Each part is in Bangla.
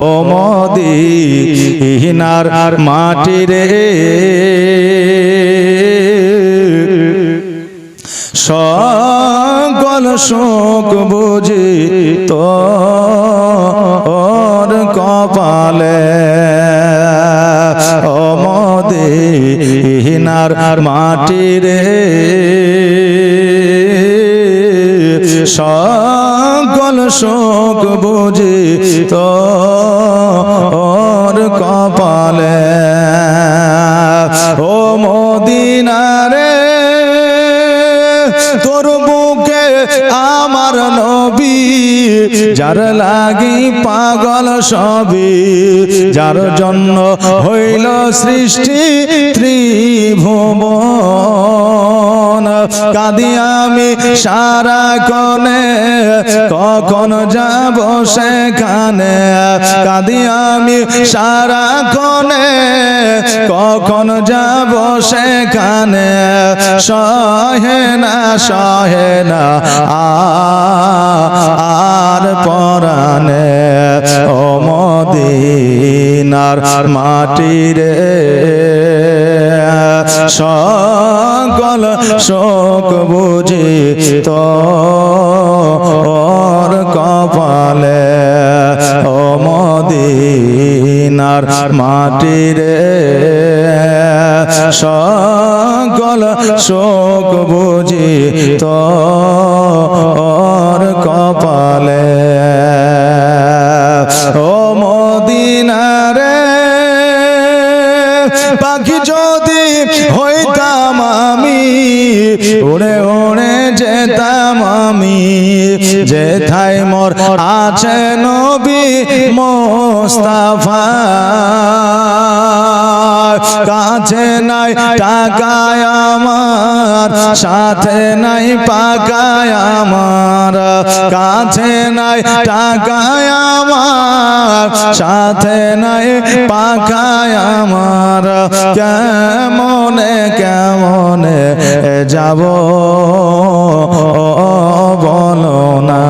ও মদিনার মাটি রে সকল শোক বুঝি তোর কপালে ও মদিনার মাটি রে সকল শোক বুঝি তোর কপালে ও মদিনা রে তোর বুকে আমার নবী যার লাগি পাগল সবই যার জন্য হইল সৃষ্টি ত্রিভুবন কাঁদি আমি সারা কোণে কখন যাব সেখানে কাঁদি আমি সারা কোণে কখন যাব সেখানে সহে না আর পরানে ও মদিনার মাটি রে সকল শোক বুঝি তোর কপালে ও মদিনার মাটি রে সকল শোক বুঝি তোর কপালে ও মদিনা রে পাখি যদি হইতাম আমি উড়ে উড়ে যেতাম আমি যেথায় মোর আছে নবী মোস্তাফা কাছে নাই টাকায় আমার সাথে নাই পাকায় আমার কাছে নাই টাকায় আমার সাথে নাই পাকায় আমার কেমনে কেমনে যাব বলো না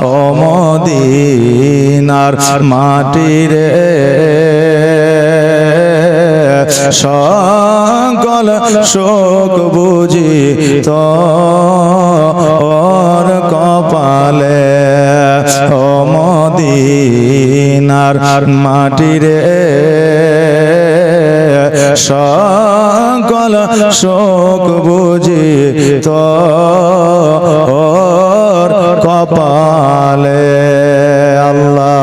ও মদিনার মাটি রে সকল শোক বুঝি তোর কপালে ও মদিনার মাটি রে সকল শোক বুঝি তোর কপালে আল্লাহ।